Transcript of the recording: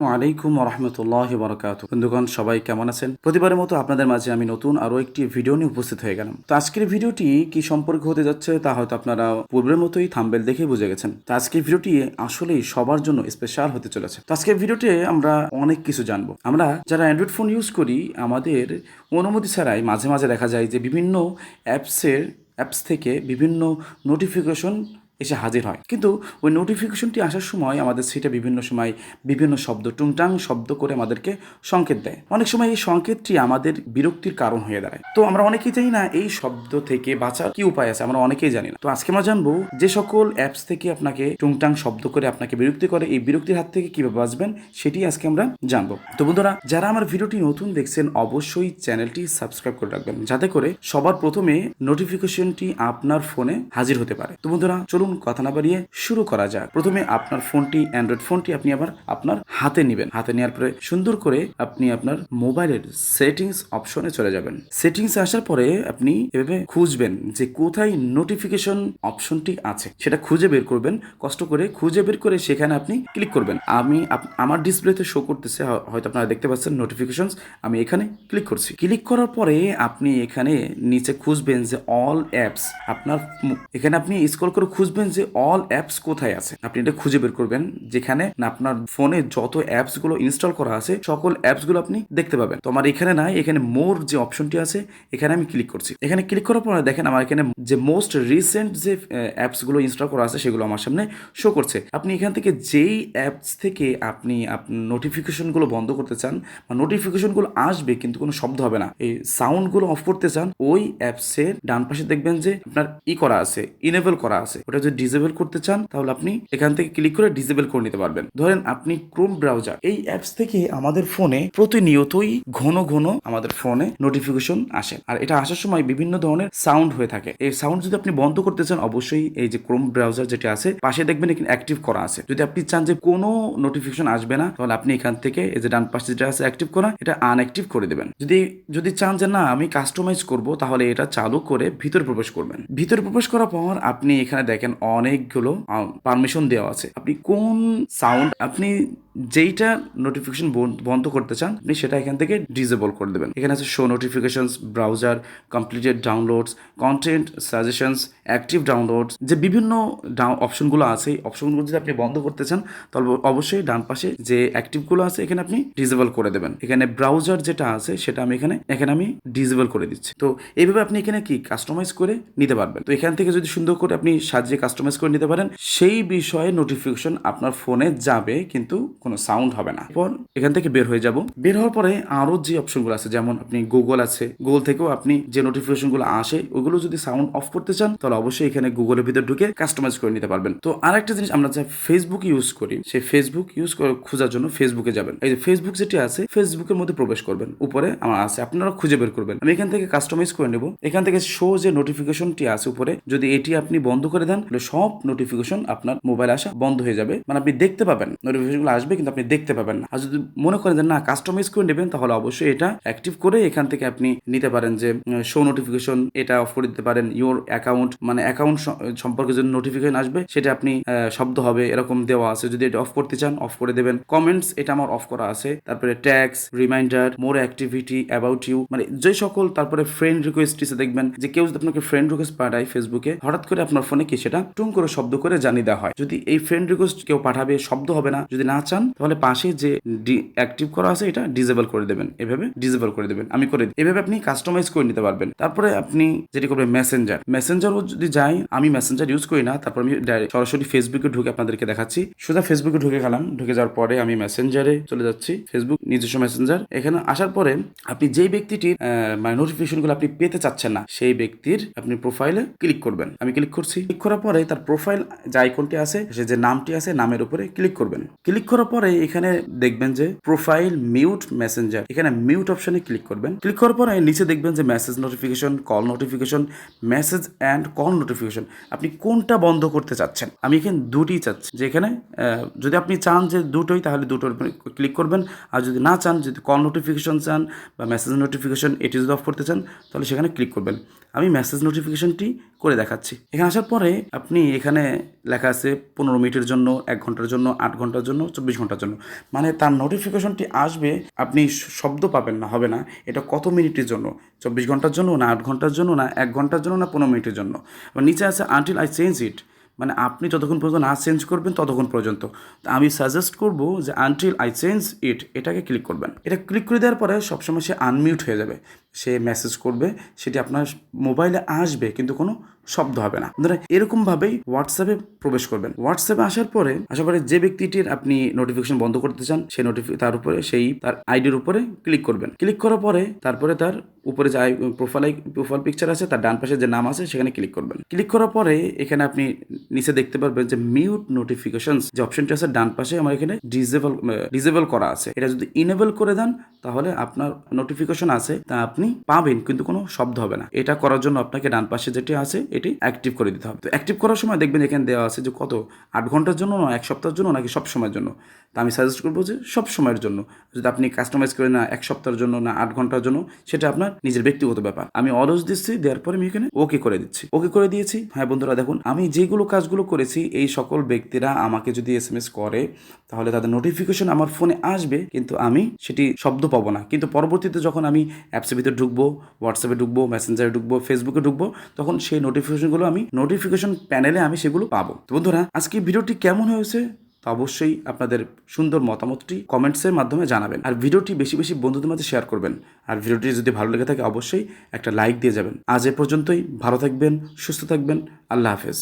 ওয়ালাইকুম রহমতুল্লাহি বরকাত। বন্ধুগণ, সবাই কেমন আছেন? প্রতিবারের মতো আপনাদের মাঝে আমি নতুন আরও একটি ভিডিও নিয়ে উপস্থিত হয়ে গেলাম। তো আজকের ভিডিওটি কি সম্পর্কে হতে যাচ্ছে তা হয়তো আপনারা পূর্বের মতোই থাম্বনেল দেখে বুঝে গেছেন। তো আজকের ভিডিওটি আসলেই সবার জন্য স্পেশাল হতে চলেছে। তো আজকের ভিডিওতে আমরা অনেক কিছু জানবো। আমরা যারা অ্যান্ড্রয়েড ফোন ইউজ করি, আমাদের অনুমতি ছাড়াই মাঝে মাঝে দেখা যায় যে বিভিন্ন অ্যাপস থেকে বিভিন্ন নোটিফিকেশন এসে হাজির হয়, কিন্তু ওই নোটিফিকেশনটি আসার সময় আমাদের সেটা বিভিন্ন সময় বিভিন্ন শব্দ টুংটাং শব্দ করে আমাদেরকে সংকেত দেয়। অনেক সময় এই সংকেতটি আমাদের বিরক্তির কারণ হয়ে দাঁড়ায়। তো আমরা অনেকেই জানি না এই শব্দ থেকে বাঁচার কি উপায় আছে, আমরা অনেকেই জানি না। তো আজকে আমরা জানবো যে সকল অ্যাপস থেকে আপনাকে টুংটাং শব্দ করে আপনাকে বিরক্তি করে, এই বিরক্তির হাত থেকে কিভাবে বাঁচবেন সেটি আজকে আমরা জানবো। তো বন্ধুরা, যারা আমার ভিডিওটি নতুন দেখছেন অবশ্যই চ্যানেলটি সাবস্ক্রাইব করে রাখবেন, যাতে করে সবার প্রথমে নোটিফিকেশনটি আপনার ফোনে হাজির হতে পারে। তো বন্ধুরা, চলুন কথা না বাড়িয়ে শুরু করা যাক। প্রথমে আপনার ফোনটি, অ্যান্ড্রয়েড ফোনটি আপনি আবার আপনার হাতে নেবেন। হাতে নেওয়ার পরে সুন্দর করে আপনি আপনার মোবাইলের সেটিংস অপশনে চলে যাবেন। সেটিংস আসার পরে আপনি এভাবে খুঁজবেন যে কোথায় নোটিফিকেশন অপশনটি আছে, সেটা খুঁজে বের করবেন। কষ্ট করে খুঁজে বের করে সেখানে আপনি ক্লিক করবেন। আমার ডিসপ্লেতে শো করতেছে, হয়তো আপনারা দেখতে পাচ্ছেন নোটিফিকেশনস। আমি এখানে ক্লিক করছি। ক্লিক করার পরে আপনি এখানে নিচে খুঁজবেন যে অল অ্যাপস। এখানে আপনি স্ক্রল করে খুঁজবেন যে অল অ্যাপস কোথায় আছে। আপনি এটা খুঁজে বের করবেন, যেখানে আপনার ফোনে যত অ্যাপস গুলো ইনস্টল করা আছে সকল অ্যাপস গুলো আপনি দেখতে পাবেন। তো আমার এখানে নাই, এখানে মোর যে অপশনটি আছে এখানে আমি ক্লিক করছি। এখানে ক্লিক করার পরে দেখেন আমার এখানে যে মোস্ট রিসেন্ট যে অ্যাপস গুলো ইনস্টল করা আছে সেগুলো আমার সামনে শো করছে। আপনি এখান থেকে যেই অ্যাপস থেকে আপনি নোটিফিকেশন গুলো বন্ধ করতে চান বা নোটিফিকেশন গুলো আসবে কিন্তু কোনো শব্দ হবে না, এই সাউন্ড গুলো অফ করতে চান, ওই অ্যাপসের ডান পাশে দেখবেন যে আপনার করা আছে, ইনেবল করা আছে। ওটা যদি ডিসেবল করতে চান তাহলে আপনি এখান থেকে ক্লিক করে ডিসেবল করে নিতে পারবেন। ধরেন আপনি ক্রোম ব্রাউজার, এই অ্যাপস থেকে আমাদের ফোনে প্রতিনিয়তই ঘন ঘন আমাদের ফোনে নোটিফিকেশন আসে, আর এটা আসার সময় বিভিন্ন ধরনের সাউন্ড হয়ে থাকে। এই সাউন্ড যদি আপনি বন্ধ করতে চান অবশ্যই এই যে ক্রোম ব্রাউজার যেটা আছে পাশে দেখবেন এখানে অ্যাক্টিভ করা আছে। যদি আপনি চান যে কোনো নোটিফিকেশন আসবে না, তাহলে আপনি এখান থেকে এই যে ডান পাশে যেটা আছে অ্যাক্টিভ করা, এটা আনঅ্যাক্টিভ করে দেবেন। যদি চান যে না আমি কাস্টমাইজ করব, তাহলে এটা চালু করে ভিতরে প্রবেশ করবেন। ভিতরে প্রবেশ করার পর আপনি এখানে দেখেন অনেকগুলো পারমিশন দেওয়া আছে। আপনি কোন সাউন্ড, আপনি যেইটা নোটিফিকেশন বন্ধ করতে চান আপনি সেটা এখান থেকে ডিসেবল করে দেবেন। এখানে আছে show notifications, browser, completed downloads, content suggestions, active downloads, যে বিভিন্ন অপশনগুলো আছে এই অপশনগুলো যদি আপনি বন্ধ করতে চান তাহলে অবশ্যই ডান পাশে যে অ্যাক্টিভগুলো আছে এখানে আপনি ডিসেবল করে দেবেন। এখানে ব্রাউজার যেটা আছে সেটা আমি এখানে ডিসেবল করে দিচ্ছি। তো এইভাবে আপনি এখানে কি কাস্টমাইজ করে নিতে পারবেন। তো এখান থেকে যদি সুন্দর করে আপনি সাজিয়ে কাস্টমাইজ করে নিতে পারেন, সেই বিষয়ে নোটিফিকেশন আপনার ফোনে যাবে কিন্তু কোনো সাউন্ড হবে না। এরপর এখান থেকে বের হয়ে যাব। বের হওয়ার পরে আরো যে অপশনগুলো আছে, যেমন আপনি গুগল আছে, গুগল থেকেও আপনি যে নোটিফিকেশনগুলো আসে ওইগুলো যদি সাউন্ড অফ করতে চান তাহলে অবশ্যই এখানে গুগলের ভিতর ঢুকে কাস্টমাইজ করে নিতে পারবেন। তো আরেকটা জিনিস, আমরা যে ফেসবুক ইউজ করি, সেই ফেসবুক ইউজ করে খোঁজার জন্য ফেসবুকে যাবেন। এই যে ফেসবুক যেটি আছে ফেসবুকের মধ্যে প্রবেশ করবেন, উপরে আমার আছে, আপনারা খুঁজে বের করবেন। আমি এখান থেকে কাস্টমাইজ করে নেব। এখান থেকে শো যে নোটিফিকেশনটি আছে উপরে, যদি এটি আপনি বন্ধ করে দেন তাহলে সব নোটিফিকেশন আপনার মোবাইলে আসা বন্ধ হয়ে যাবে। মানে আপনি দেখতে পাবেন, নোটিফিকেশনগুলো আসবে কিন্তু আপনি দেখতে পাবেন না। আর যদি মনে করেন যে না কাস্টমাইজ করে নেবেন তাহলে অবশ্যই এটা অ্যাক্টিভ করে এখান থেকে আপনি নিতে পারেন যে শো নোটিফিকেশন, এটা অফ করে দিতে পারেন। ইওর অ্যাকাউন্ট, মানে অ্যাকাউন্ট সম্পর্কে যদি নোটিফিকেশন আসবে সেটা আপনি শব্দ হবে এরকম দেওয়া আছে, যদি এটা অফ করতে চান অফ করে দেবেন। কমেন্টস এটা আমার অফ করা আছে। তারপরে tax, reminder, more activity, about you, মানে যে সকল, তারপরে ফ্রেন্ড রিকোয়েস্ট এসে দেখবেন যে কেউ যদি আপনাকে ফ্রেন্ড রিকোয়েস্ট পাঠায় ফেসবুকে, হঠাৎ করে আপনার ফোনে কি সেটা টুং করে শব্দ করে জানিয়ে দেওয়া হয়। যদি এই ফ্রেন্ড রিকোয়েস্ট কেউ পাঠাবে শব্দ হবে না, যদি না চান তাহলে পাশে যে অ্যাক্টিভ করা আছে এটা ডিসেবল করে দেবেন। এভাবে ডিসেবল করে দেবেন, আমি করে দিই। এভাবে আপনি কাস্টমাইজ করে নিতে পারবেন। তারপরে আপনি যেটি করবেন মেসেঞ্জারও যদি যাই, আমি মেসেঞ্জার ইউজ করি না, তারপর আমি সরাসরি ফেসবুকে ঢুকে আপনাদেরকে দেখাচ্ছি। সোজা ফেসবুকে ঢুকে গেলাম, ঢুকে যাওয়ার পরে আমি মেসেঞ্জারে চলে যাচ্ছি। ফেসবুক নিজস্ব মেসেঞ্জার, এখানে আসার পরে আপনি যেই ব্যক্তিটির মানে নোটিফিকেশনগুলো আপনি পেতে চাচ্ছেন না সেই ব্যক্তির আপনি প্রোফাইলে ক্লিক করবেন। আমি ক্লিক করছি। ক্লিক করার পরে তার প্রোফাইল যে আইকনটি আছে, সে যে নামটি আছে নামের উপরে ক্লিক করবেন। ক্লিক করার পরে এখানে দেখবেন যে প্রোফাইল মিউট মেসেঞ্জার, এখানে মিউট অপশনে ক্লিক করবেন। ক্লিক করার পরে নিচে দেখবেন যে message notification, call notification, message and call notification, আপনি কোনটা বন্ধ করতে চাচ্ছেন। আমি এখানে দুটি চাচ্ছি, যে এখানে যদি আপনি চান যে দুটোই তাহলে দুটোর ক্লিক করবেন, আর যদি না চান, যদি কল নোটিফিকেশন চান বা মেসেজ নোটিফিকেশন এটি যদি অফ করতে চান তাহলে সেখানে ক্লিক করবেন। আমি মেসেজ নোটিফিকেশনটি করে দেখাচ্ছি। এখানে আসার পরে আপনি এখানে লেখা আছে 15 মিনিটের জন্য, 1 ঘন্টার জন্য, 8 ঘন্টার জন্য, 24 ঘন্টার জন্য। মানে তার নোটিফিকেশনটি আসবে, আপনি শব্দ পাবেন না, হবে না। এটা কত মিনিটের জন্য, 24 ঘন্টার জন্য না 8 ঘন্টার জন্য না 1 ঘন্টার জন্য না 15 মিনিটের জন্য। আবার নিচে আছে আনটিল আই চেঞ্জ ইট, মানে আপনি যতক্ষণ পর্যন্ত না চেঞ্জ করবেন ততক্ষণ পর্যন্ত। তো আমি সাজেস্ট করব যে আনটিল আই চেঞ্জ ইট, এটাকে ক্লিক করবেন। এটা ক্লিক করে দেওয়ার পরে সবসময় সে আনমিউট হয়ে যাবে, সে মেসেজ করবে, সেটি আপনার মোবাইলে আসবে কিন্তু কোনো শব্দ হবে না। ধরেন এরকমভাবেই হোয়াটসঅ্যাপে প্রবেশ করবেন। হোয়াটসঅ্যাপে আসার পরে যে ব্যক্তিটির আপনি নোটিফিকেশন বন্ধ করতে চান সেই তার উপরে তার আইডির উপরে ক্লিক করবেন। ক্লিক করার পরে তারপরে তার উপরে যে প্রোফাইল পিকচার আছে, তার ডান পাশে যে নাম আছে সেখানে ক্লিক করবেন। ক্লিক করার পরে এখানে আপনি নিচে দেখতে পারবেন যে মিউট নোটিফিকেশনস যে অপশনটি আছে ডান পাশে, আমার এখানে ডিসেবল করা আছে। এটা যদি ইনেবল করে দেন তাহলে আপনার নোটিফিকেশন আছে তা আপনি পাবেন কিন্তু কোনো শব্দ হবে না। এটা করার জন্য আপনাকে ডান পাশে যেটি আছে এটি অ্যাক্টিভ করে দিতে হবে। তো অ্যাক্টিভ করার সময় দেখবেন এখানে দেওয়া আছে যে কত, 8 ঘন্টার জন্য না 1 সপ্তাহের জন্য নাকি সব সময়ের জন্য। তা আমি সাজেস্ট করবো যে সব সময়ের জন্য। যদি আপনি কাস্টমাইজ করেন না 1 সপ্তাহের জন্য না 8 ঘন্টার জন্য, সেটা আপনার নিজের ব্যক্তিগত ব্যাপার। আমি অলস দিচ্ছি, দেওয়ার পরে আমি এখানে ওকে করে দিচ্ছি। ওকে করে দিয়েছি। হ্যাঁ বন্ধুরা, দেখুন আমি যেগুলো কাজগুলো করেছি এই সকল ব্যক্তিরা আমাকে যদি SMS করে তাহলে তাদের নোটিফিকেশন আমার ফোনে আসবে, কিন্তু আমি সেটি শব্দ পাবো না। কিন্তু পরবর্তীতে যখন আমি অ্যাপসের ভিতরে ঢুকবো, হোয়াটসঅ্যাপে ঢুকবো, মেসেঞ্জারে ঢুকবো, ফেসবুকে ঢুকবো, তখন সেই নোটিফিকেশনগুলো আমি নোটিফিকেশন প্যানেলে আমি সেগুলো পাবো। তো বন্ধুরা, আজকে ভিডিওটি কেমন হয়েছে তো অবশ্যই আপনাদের সুন্দর মতামতটি কমেন্টসের মাধ্যমে জানাবেন। আর ভিডিওটি বেশি বেশি বন্ধুদের মাঝে শেয়ার করবেন। আর ভিডিওটি যদি ভালো লেগে থাকে অবশ্যই একটা লাইক দিয়ে যাবেন। আজ এ পর্যন্তই। ভালো থাকবেন, সুস্থ থাকবেন। আল্লাহ হাফেজ।